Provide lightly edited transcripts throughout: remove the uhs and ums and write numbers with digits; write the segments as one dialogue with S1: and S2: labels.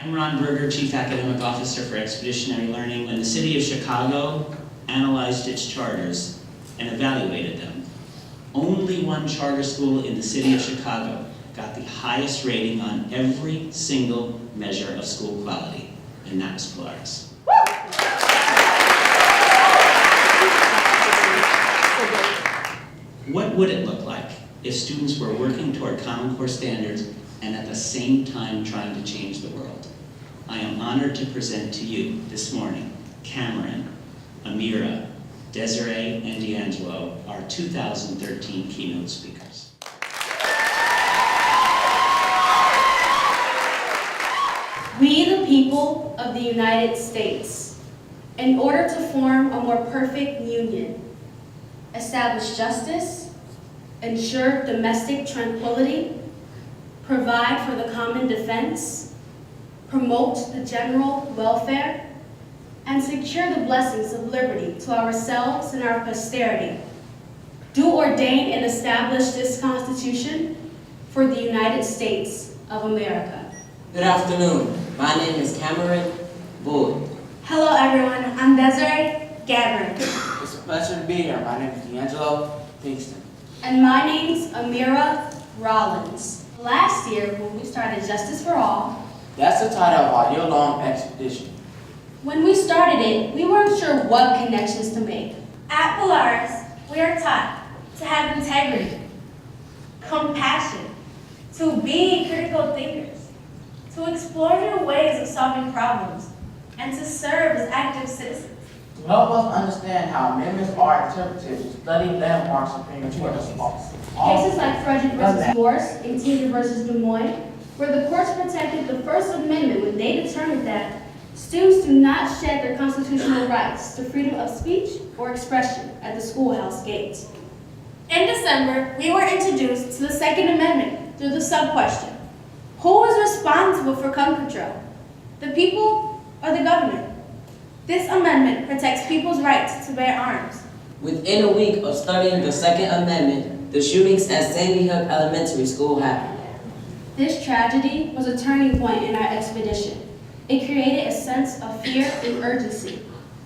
S1: I'm Ron Berger, Chief Academic Officer for Expeditionary Learning. When the city of Chicago analyzed its charters and evaluated them, only one charter school in the city of Chicago got the highest rating on every single measure of school quality, and that was Polaris. What would it look like if students were working toward Common Core standards and at the same time trying to change the world? I am honored to present to you this morning Cameron, Amira, Desiree, and D'Angelo, our 2013 keynote speakers.
S2: We, the people of the United States, in order to form a more perfect union, establish justice, ensure domestic tranquility, provide for the common defense, promote the general welfare, and secure the blessings of liberty to ourselves and our posterity, do ordain and establish this Constitution for the United States of America.
S3: Good afternoon. My name is Cameron Bull.
S2: Hello everyone, I'm Desiree Gabbard.
S4: It's a pleasure to be here. My name is D'Angelo Pinkston.
S2: And my name's Amira Rollins. Last year, when we started Justice for All,
S4: That's the title of our year-long expedition.
S2: when we started it, we weren't sure what connections to make.
S5: At Polaris, we are taught to have integrity, compassion, to be critical thinkers, to explore new ways of solving problems, and to serve as active citizens.
S4: To help us understand how amendments are interpreted, we study landmarks Supreme Court laws.
S2: Cases like Frederick versus Morse and Tinker versus Des Moines, where the courts protected the First Amendment when they determined that students do not shed their constitutional rights to freedom of speech or expression at the schoolhouse gates.
S5: In December, we were introduced to the Second Amendment through the sub-question: who is responsible for gun control? The people or the government? This amendment protects people's rights to bear arms.
S3: Within a week of studying the Second Amendment, the shootings at Sandy Hook Elementary School happened.
S2: This tragedy was a turning point in our expedition. It created a sense of fear and urgency.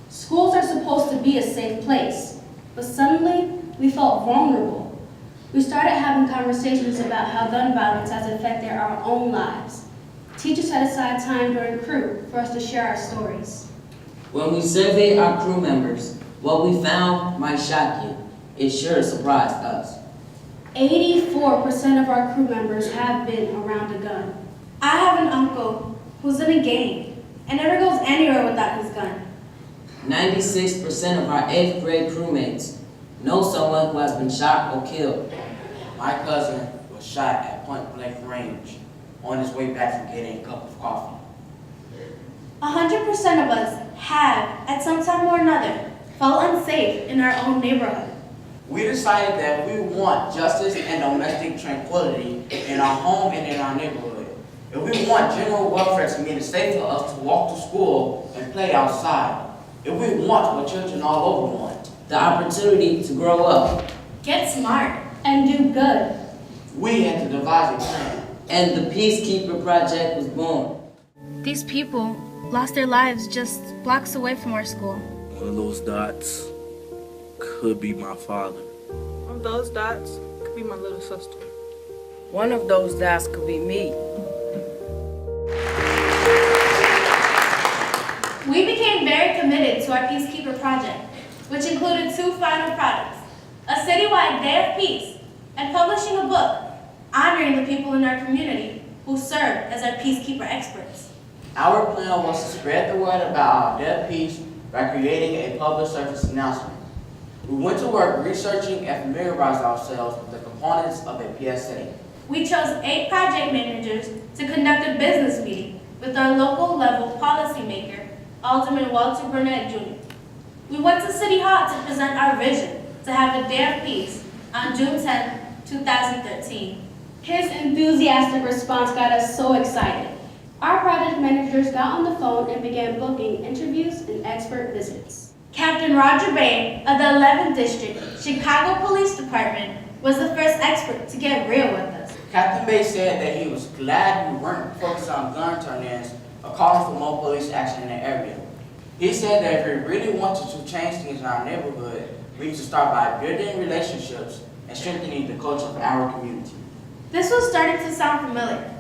S2: Schools are supposed to be a safe place, but suddenly we felt vulnerable. We started having conversations about how gun violence has affected our own lives. Teachers set aside time during crew for us to share our stories.
S3: When we surveyed our crew members, what we found might shock you. It sure surprised us.
S2: 84% of our crew members have been around a gun.
S5: I have an uncle who's in a gang and never goes anywhere without his gun.
S3: 96% of our 8th grade crewmates know someone who has been shot or killed.
S4: My cousin was shot at point-blank range on his way back from getting a cup of coffee.
S5: 100% of us have, at some time or another, felt unsafe in our own neighborhood.
S4: We decided that we want justice and domestic tranquility in our home and in our neighborhood. If we want general welfare to make it safe for us to walk to school and play outside. If we want what children all over want.
S3: The opportunity to grow up.
S5: Get smart.
S2: And do good.
S4: We had to devise a plan.
S3: And the Peacekeeper Project was born.
S6: These people lost their lives just blocks away from our school.
S7: One of those dots could be my father.
S8: One of those dots could be my little sister.
S9: One of those dots could be me.
S5: We became very committed to our Peacekeeper project, which included 2 final products: a citywide day of peace and publishing a book honoring the people in our community who serve as our Peacekeeper experts.
S4: Our plan was to spread the word about our day of peace by creating a public service announcement. We went to work researching and familiarizing ourselves with the components of a PSA.
S5: We chose 8 project managers to conduct a business meeting with our local level policymaker, Alderman Walter Burnett Jr. We went to City Hall to present our vision to have a day of peace on June 10, 2013.
S2: His enthusiastic response got us so excited. Our project managers got on the phone and began booking interviews and expert visits.
S5: Captain Roger Bain of the 11th District, Chicago Police Department, was the first expert to get real with us.
S4: Captain Bay said that he was glad we weren't focused on gun turn-ins, calling for more police action in the area. He said that if we really wanted to change things in our neighborhood, we need to start by building relationships and strengthening the culture of our community.
S5: This was starting to sound familiar.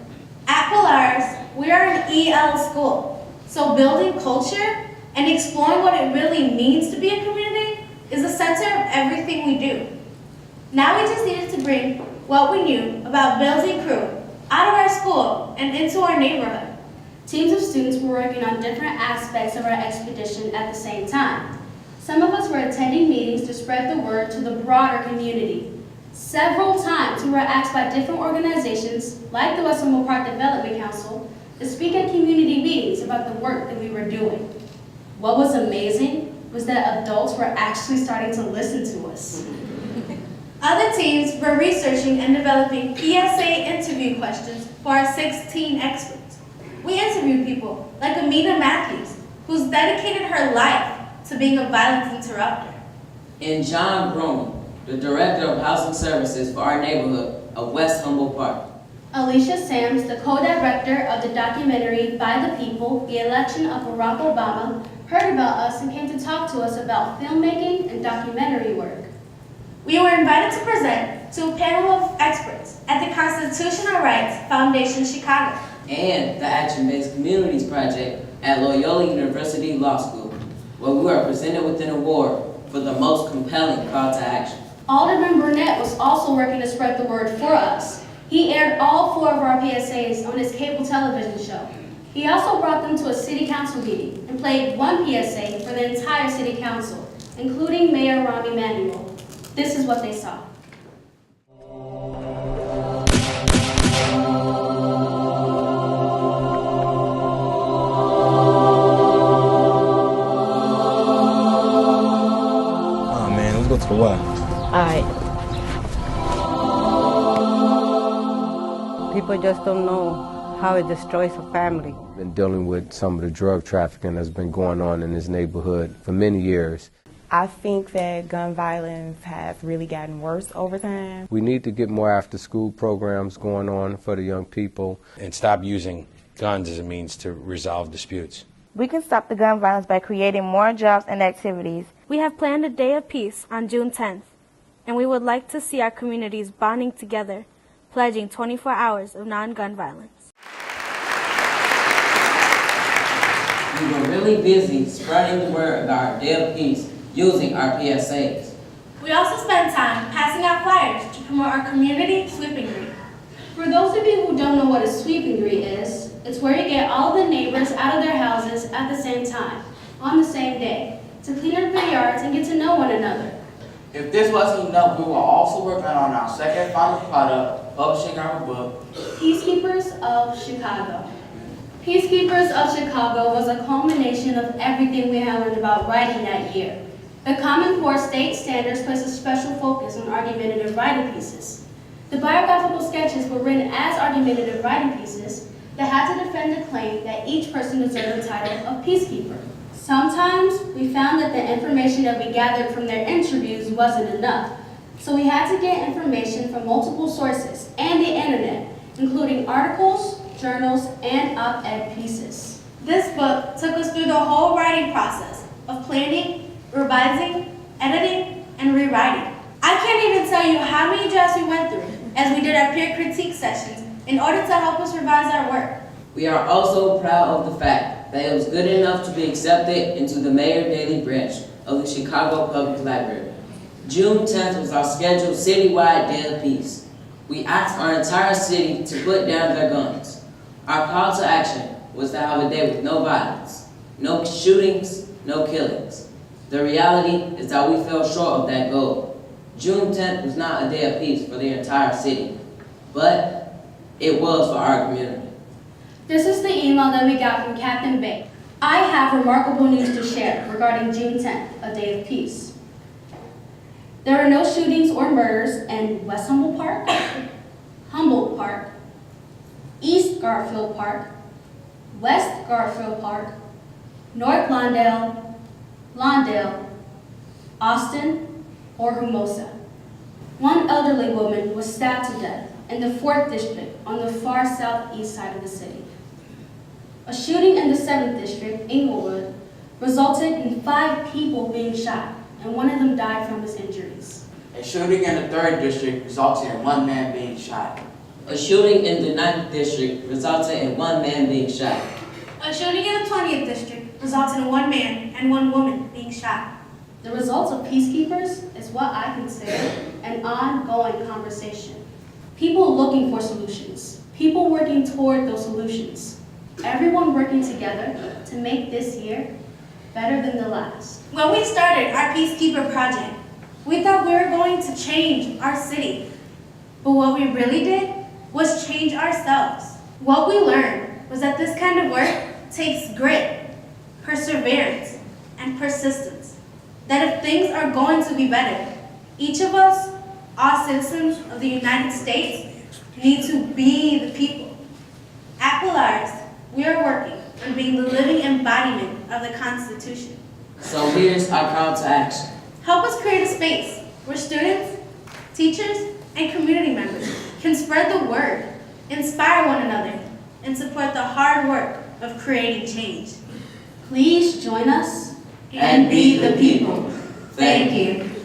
S5: At Polaris, we are an EL school, so building culture and exploring what it really means to be a community is the center of everything we do. Now we just needed to bring what we knew about building crew out of our school and into our neighborhood.
S2: Teams of students were working on different aspects of our expedition at the same time. Some of us were attending meetings to spread the word to the broader community. Several times we were asked by different organizations, like the West Humboldt Park Development Council, to speak at community meetings about the work that we were doing. What was amazing was that adults were actually starting to listen to us.
S5: Other teams were researching and developing PSA interview questions for our 16 experts. We interviewed people like Amina Matthews, who's dedicated her life to being a violence interrupter.
S3: And John Broman, the Director of Housing Services for our neighborhood of West Humboldt Park.
S2: Alicia Sams, the co-director of the documentary By the People, The Election of Barack Obama, heard about us and came to talk to us about filmmaking and documentary work.
S5: We were invited to present to a panel of experts at the Constitutional Rights Foundation Chicago.
S3: And the Action-Based Communities Project at Loyola University Law School, where we were presented with an award for the most compelling call to action.
S2: Alderman Burnett was also working to spread the word for us. He aired all 4 of our PSAs on his cable television show. He also brought them to a city council meeting and played 1 PSA for the entire city council, including Mayor Rahm Emanuel. This is what they saw.
S10: Oh man, let's go to the left.
S9: Alright. People just don't know how it destroys a family.
S11: Been dealing with some of the drug trafficking that's been going on in this neighborhood for many years.
S12: I think that gun violence has really gotten worse over time.
S11: We need to get more after-school programs going on for the young people.
S13: And stop using guns as a means to resolve disputes.
S14: We can stop the gun violence by creating more jobs and activities.
S6: We have planned a day of peace on June 10th, and we would like to see our communities bonding together, pledging 24 hours of non-gun violence.
S3: We were really busy spreading the word about our Day of Peace using our PSAs.
S5: We also spent time passing out flyers to promote our community sweeping green.
S2: For those of you who don't know what a sweeping green is, it's where you get all the neighbors out of their houses at the same time, on the same day, to clean up their yards and get to know one another.
S4: If this wasn't enough, we were also working on our second final product, publishing our book,
S2: Peacekeepers of Chicago. Peacekeepers of Chicago was a culmination of everything we had learned about writing that year. The Common Core state standards place a special focus on argumentative writing pieces. The biographical sketches were written as argumentative writing pieces that had to defend the claim that each person deserved the title of peacekeeper. Sometimes we found that the information that we gathered from their interviews wasn't enough, so we had to get information from multiple sources and the internet, including articles, journals, and op-ed pieces.
S5: This book took us through the whole writing process of planning, revising, editing, and rewriting. I can't even tell you how many drafts we went through as we did our peer critique sessions in order to help us revise our work.
S3: We are also proud of the fact that it was good enough to be accepted into the Mayor Daley branch of the Chicago Public Library. June 10th was our scheduled citywide Day of Peace. We asked our entire city to put down their guns. Our call to action was to have a day with no violence, no shootings, no killings. The reality is that we fell short of that goal. June 10th was not a day of peace for the entire city, but it was for our community.
S2: This is the email that we got from Captain Bay. I have remarkable news to share regarding June 10th, a day of peace. There were no shootings or murders in West Humboldt Park, Humboldt Park, East Garfield Park, West Garfield Park, North Lawndale, Austin, or Hermosa. One elderly woman was stabbed to death in the 4th District on the far southeast side of the city. A shooting in the 7th District, Inglewood, resulted in 5 people being shot, and one of them died from his injuries.
S4: A shooting in the 3rd District resulted in 1 man being shot.
S3: A shooting in the 9th District resulted in 1 man being shot.
S5: A shooting in the 20th District resulted in 1 man and 1 woman being shot.
S2: The results of Peacekeepers is what I consider an ongoing conversation. People looking for solutions. People working toward those solutions. Everyone working together to make this year better than the last.
S5: When we started our Peacekeeper project, we thought we were going to change our city. But what we really did was change ourselves. What we learned was that this kind of work takes grit, perseverance, and persistence. That if things are going to be better, each of us, all citizens of the United States, need to be the people. At Polaris, we are working on being the living embodiment of the Constitution.
S3: So here's our call to action.
S5: Help us create a space where students, teachers, and community members can spread the word, inspire one another, and support the hard work of creating change.
S2: Please join us
S3: and be the people.
S2: Thank you.